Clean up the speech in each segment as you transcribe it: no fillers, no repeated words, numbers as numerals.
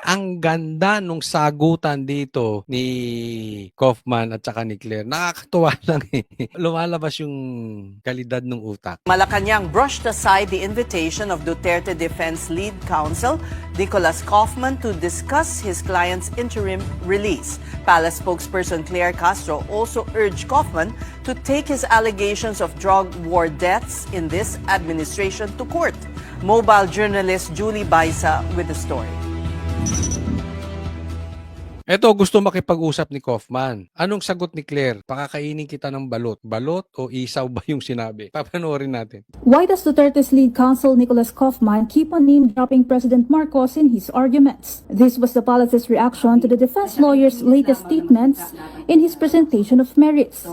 ang ganda nung sagutan dito ni Kaufman at saka ni Claire. Nakakatuwa lang eh. Lumalabas yung kalidad ng utak. Malacanang brushed aside the invitation of Duterte Defense Lead Counsel Nicolas Kaufman to discuss his client's interim release. Palace spokesperson Claire Castro also urged Kaufman to take his allegations of drug war deaths in this administration to court. Mobile journalist Julie Baisa with the story. Eto, gusto makipag-usap ni Kaufman. Anong sagot ni Claire? Pakakainin kita ng balot. Balot o isaw ba yung sinabi? Papanoorin natin. Why does Duterte's lead counsel Nicolas Kaufman keep on name-dropping President Marcos in his arguments? This was the palace's reaction to the defense lawyer's latest statements in his presentation of merits.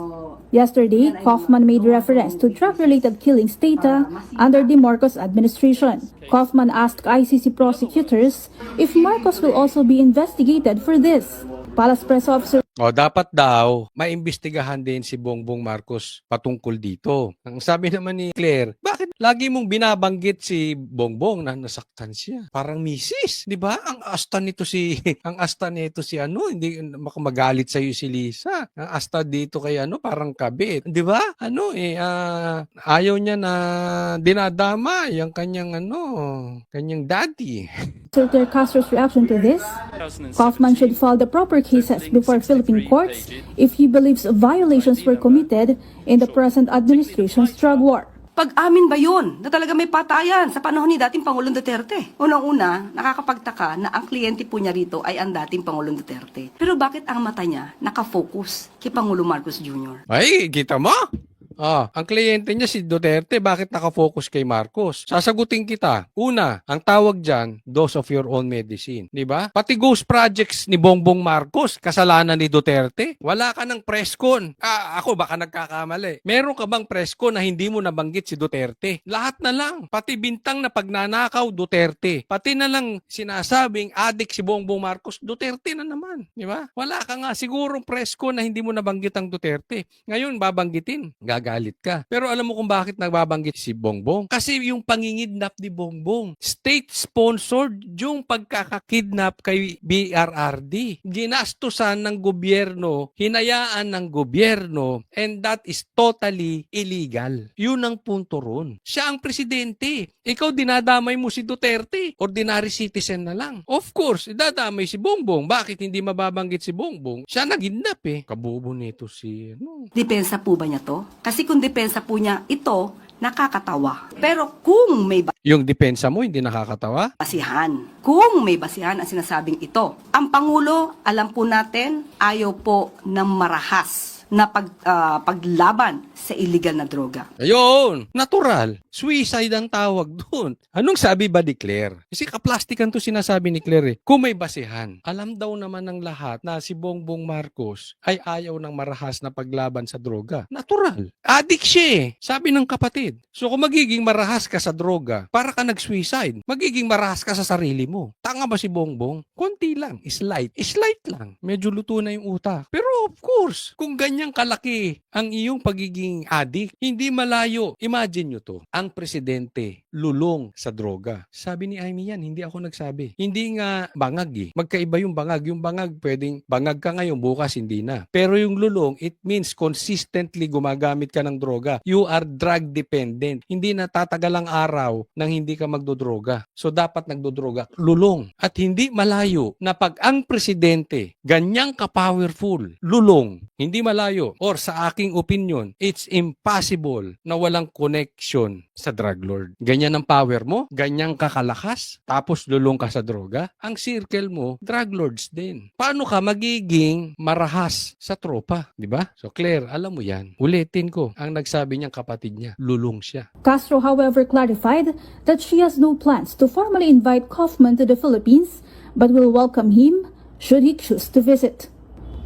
Yesterday, Kaufman made reference to drug-related killings data under the Marcos administration. Kaufman asked ICC prosecutors if Marcos will also be investigated for this. Palace press officer O dapat daw maimbestigahan din si Bongbong Marcos patungkol dito. Ang sabi naman ni Claire, bakit lagi mong binabanggit si Bongbong na nasaktan siya? Parang misis, 'di ba? Ang asta nito si hindi makamagalit sa iyo si Lisa. Ang asta dito kay parang kabit, 'di ba? Ayaw niya na dinadama yung kanyang daddy. Senator Castro's reaction to this? Kaufman should file the proper cases before Philippine courts if he believes violations were committed in the present administration's drug war. Pag-amin ba yun na talaga may patayan sa panahon ni dating Pangulong Duterte? Unang-una, nakakapagtaka na ang kliyente po niya rito ay ang dating Pangulong Duterte. Pero bakit ang mata niya nakafocus kay Pangulong Marcos Jr.? Ay, kita mo? Ang kliyente niya si Duterte, bakit nakafocus kay Marcos? Sasagutin kita. Una, ang tawag dyan, dose of your own medicine. Di ba? Pati ghost projects ni Bongbong Marcos, kasalanan ni Duterte. Wala ka ng presscon. Ako baka nagkakamali. Meron ka bang presscon na hindi mo nabanggit si Duterte? Lahat na lang. Pati bintang na pagnanakaw, Duterte. Pati na lang sinasabing adik si Bongbong Marcos, Duterte na naman. Di ba? Wala ka nga sigurong presscon na hindi mo nabanggit ang Duterte. Ngayon, babanggitin. Galit ka. Pero alam mo kung bakit nagbabanggit si Bongbong? Kasi yung pangingidnap ni Bongbong, state-sponsored yung pagkakakidnap kay BRRD. Ginastusan ng gobyerno, hinayaan ng gobyerno, and that is totally illegal. Yun ang punto ron. Siya ang presidente. Ikaw dinadamay mo si Duterte. Ordinary citizen na lang. Of course, idadamay si Bongbong. Bakit hindi mababanggit si Bongbong? Siya nagidnap eh. Kabobo nito si Depensa po ba niya to? Kasi kung depensa po niya ito, nakakatawa. Pero kung may Yung depensa mo hindi nakakatawa? basihan, kung may basihan ang sinasabing ito, ang Pangulo, alam po natin, ayaw po ng marahas na paglaban sa illegal na droga. Ayun, natural. Suicide ang tawag doon. Anong sabi ba ni Claire? Kasi kaplastikan to sinasabi ni Claire eh. Kung may basihan, alam daw naman ng lahat na si Bongbong Marcos ay ayaw ng marahas na paglaban sa droga. Natural. Addict siya eh. Sabi ng kapatid. So kung magiging marahas ka sa droga, para ka nag-suicide, magiging marahas ka sa sarili mo. Tanga ba si Bongbong? Konti lang. Slight. Slight lang. Medyo luto na yung utak. Pero of course, kung ganyang kalaki ang iyong pagiging addict, hindi malayo. Imagine nyo to. Ang presidente lulong sa droga. Sabi ni Amy yan, hindi ako nagsabi. Hindi nga bangag eh. Magkaiba yung bangag. Yung bangag, pwedeng bangag ka ngayon, bukas hindi na. Pero yung lulong, it means consistently gumagamit ka ng droga. You are drug dependent. Hindi na tatagal ang araw nang hindi ka magdodroga. So dapat nagdodroga. Lulong. At hindi malayo na pag ang presidente ganyang ka-powerful, lulong, hindi malayo. Or sa aking opinion, it's impossible na walang connection sa drug lord. Ganyan ang power mo, ganyang kakalakas, tapos lulong ka sa droga. Ang circle mo, drug lords din. Paano ka magiging marahas sa tropa? Di ba? So Claire, alam mo yan. Ulitin ko, ang nagsabi niyang kapatid niya, lulong siya. Castro, however, clarified that she has no plans to formally invite Kaufman to the Philippines, but will welcome him should he choose to visit.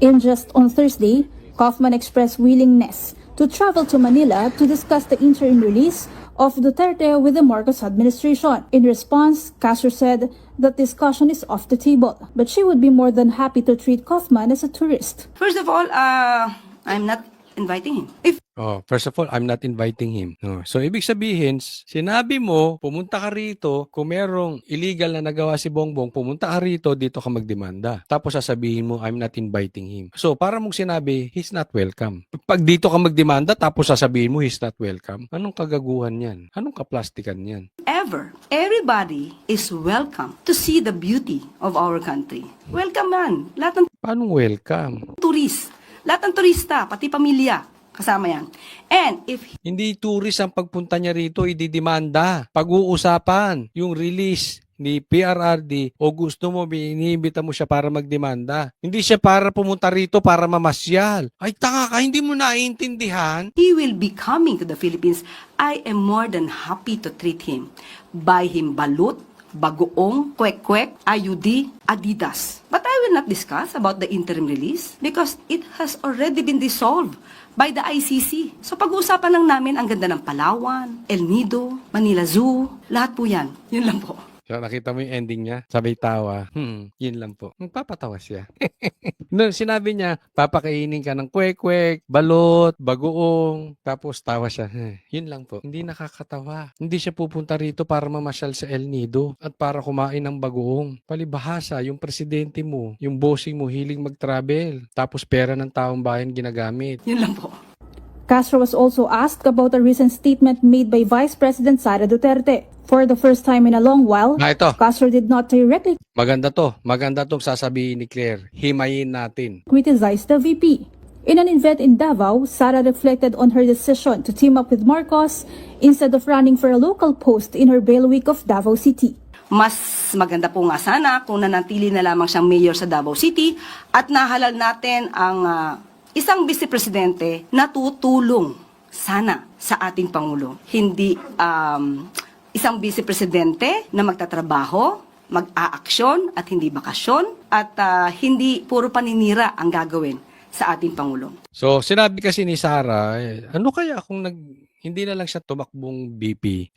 Just on Thursday, Kaufman expressed willingness to travel to Manila to discuss the interim release of Duterte with the Marcos administration. In response, Castro said that discussion is off the table, but she would be more than happy to treat Kaufman as a tourist. First of all, I'm not inviting him. If Oh, first of all, I'm not inviting him. No. So, ibig sabihin, sinabi mo, pumunta ka rito, kung merong illegal na nagawa si Bongbong, pumunta ka rito, dito ka magdemanda. Tapos sasabihin mo, I'm not inviting him. So, para mong sinabi, he's not welcome. Pag dito ka magdemanda, tapos sasabihin mo, he's not welcome. Anong kagaguhan yan? Anong kaplastikan yan? Ever, everybody is welcome to see the beauty of our country. Welcome man. Lahat ng Paano welcome? lahat ng turista, pati pamilya, kasama yan. And if Hindi tourist ang pagpunta niya rito, ididemanda. Pag-uusapan yung release ni PRRD o gusto mo, iniimbita mo siya para magdemanda. Hindi siya para pumunta rito para mamasyal. Ay, tanga ka, hindi mo naiintindihan? he will be coming to the Philippines, I am more than happy to treat him. Buy him balut, bagoong, kwek-kwek, IUD, Adidas. But I will not discuss about the interim release because it has already been dissolved by the ICC. So pag-uusapan lang namin ang ganda ng Palawan, El Nido, Manila Zoo, lahat po yan. Yun lang po. So, nakita mo yung ending niya? Sabay tawa. Yun lang po. Magpapatawa siya. No, sinabi niya, papakainin ka ng kwek-kwek, balot, bagoong, tapos tawa siya. Yun lang po. Hindi nakakatawa. Hindi siya pupunta rito para mamasyal sa El Nido at para kumain ng bagoong. Palibhasa, yung presidente mo, yung bossing mo, hiling mag-travel. Tapos pera ng taong bayan ginagamit. Yun lang po. Castro was also asked about a recent statement made by Vice President Sara Duterte. For the first time in a long while, Ito. Castro did not directly Maganda to. Maganda tong sasabihin ni Claire. Himayin natin. criticize the VP. In an event in Davao, Sara reflected on her decision to team up with Marcos instead of running for a local post in her bailiwick of Davao City. Mas maganda po nga sana kung nanatili na lamang siyang mayor sa Davao City at nahalal natin ang isang vice-presidente na tutulong sana sa ating Pangulo. Hindi isang vice-presidente na magtatrabaho, mag-aaksyon at hindi bakasyon at hindi puro paninira ang gagawin sa ating Pangulo. So, sinabi kasi ni Sara, ano kaya kung hindi na lang siya tumakbong VP,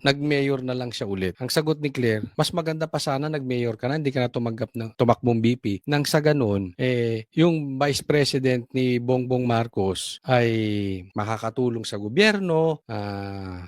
nag-mayor na lang siya ulit. Ang sagot ni Claire, mas maganda pa sana nag-mayor ka na, hindi ka na tumakbong VP. Nang sa ganun, yung Vice President ni Bongbong Marcos ay makakatulong sa gobyerno,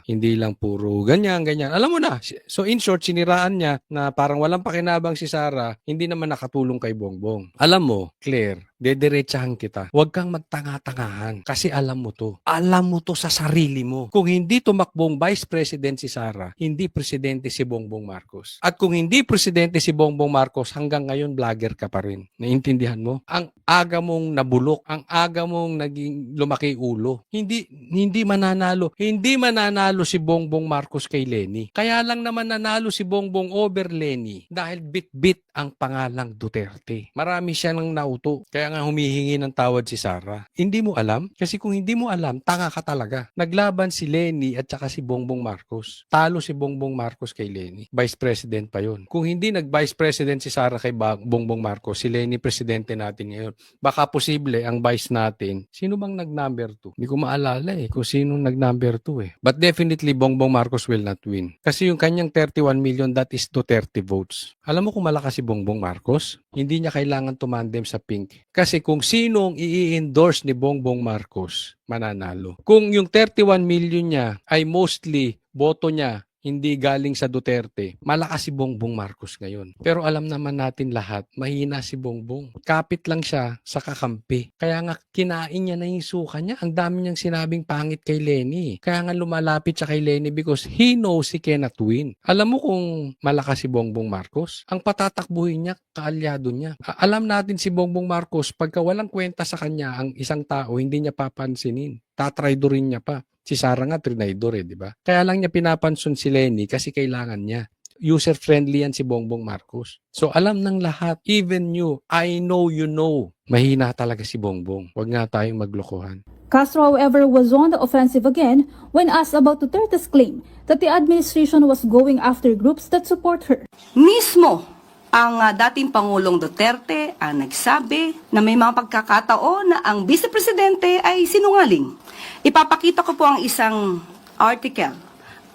hindi lang puro ganyan. Alam mo na, so in short, siniraan niya na parang walang pakinabang si Sara, hindi naman nakatulong kay Bongbong. Alam mo, Claire, dederechahan kita. Huwag kang magtanga-tangahan kasi alam mo to. Alam mo to sa sarili mo. Kung hindi tumakbong Vice President si Sara, hindi presidente si Bongbong Marcos. At kung hindi presidente si Bongbong Marcos, hanggang ngayon vlogger ka pa rin. Naintindihan mo? Ang aga mong nabulok, ang aga mong naging lumaki ulo. Hindi mananalo. Hindi mananalo si Bongbong Marcos kay Lenny. Kaya lang naman nanalo si Bongbong over Lenny dahil bit-bit ang pangalang Duterte. Marami siya nang nauto. Kaya nga humihingi ng tawad si Sara. Hindi mo alam? Kasi kung hindi mo alam, tanga ka talaga. Naglaban si Lenny at saka si Bongbong Marcos. Talo si Bongbong Marcos kay Lenny. Vice President pa yon. Kung hindi nag-Vice President si Sara kay Bongbong Marcos, si Lenny presidente natin ngayon. Baka posible ang vice natin. Sino bang nag-number 2? Hindi ko maalala kung sino nag-number 2 But definitely Bongbong Marcos will not win. Kasi yung kanyang 31 million, that is to 30 votes. Alam mo kung malakas si Bongbong Marcos? Hindi niya kailangan tumandem sa pink. Kasi kung sinong i-endorse ni Bongbong Marcos, mananalo. Kung yung 31 million niya ay mostly boto niya hindi galing sa Duterte, malakas si Bongbong Marcos ngayon. Pero alam naman natin lahat, mahina si Bongbong. Kapit lang siya sa kakampi. Kaya nga kinain niya na yung suka niya. Ang dami niyang sinabing pangit kay Lenny. Kaya nga lumalapit siya kay Lenny because he knows he cannot win. Alam mo kung malakas si Bongbong Marcos? Ang patatakbuhin niya, kaalyado niya. Alam natin si Bongbong Marcos, pagka walang kwenta sa kanya ang isang tao, hindi niya papansinin. Tatraidorin niya pa. Si Sara nga trinaydor di ba? Kaya lang niya pinapansin si Lenny kasi kailangan niya. User-friendly yan si Bongbong Marcos. So alam ng lahat, even you, I know you know, mahina talaga si Bongbong. Huwag nga tayong maglokohan. Castro, however, was on the offensive again when asked about Duterte's claim that the administration was going after groups that support her. Mismo ang dating Pangulong Duterte ang nagsabi na may mga pagkakataon na ang vice-presidente ay sinungaling. Ipapakita ko po ang isang article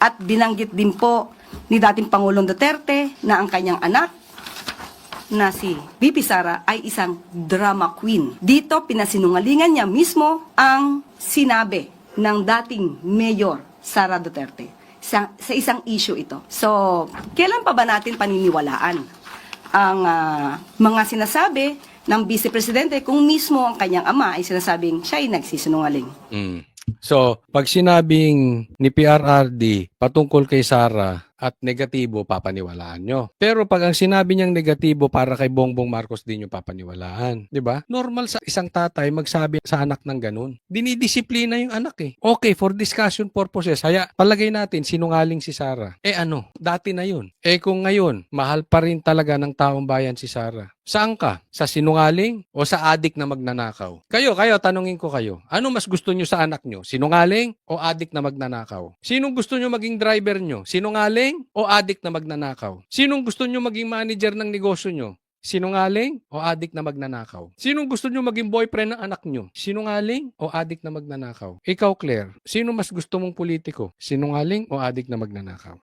at binanggit din po ni dating Pangulong Duterte na ang kanyang anak na si VP Sara ay isang drama queen. Dito, pinasinungalingan niya mismo ang sinabi ng dating Mayor Sara Duterte sa isang issue ito. So, kailan pa ba natin paniniwalaan ang mga sinasabi ng Vice Presidente kung mismo ang kanyang ama ay sinasabing siya ay nagsisinungaling? So, pag sinabing ni PRRD patungkol kay Sara at negatibo, papaniwalaan nyo. Pero pag ang sinabi niyang negatibo para kay Bongbong Marcos, di nyo papaniwalaan. Di ba? Normal sa isang tatay magsabi sa anak ng ganun. Dinidisiplina yung anak eh. Okay, for discussion purposes, haya, palagay natin, sinungaling si Sara. Ano? Dati na yun. Kung ngayon, mahal pa rin talaga ng taong bayan si Sara. Saan ka? Sa sinungaling o sa adik na magnanakaw? Kayo, tanungin ko kayo. Ano mas gusto nyo sa anak nyo? Sinungaling o adik na magnanakaw? Sinong gusto nyo maging driver nyo? Sinungaling o adik na magnanakaw? Sinong gusto nyo maging manager ng negosyo nyo? Sinungaling o adik na magnanakaw? Sinong gusto nyo maging boyfriend ng anak nyo? Sinungaling o adik na magnanakaw? Ikaw, Claire, sino mas gusto mong politiko? Sinungaling o adik na magnanakaw?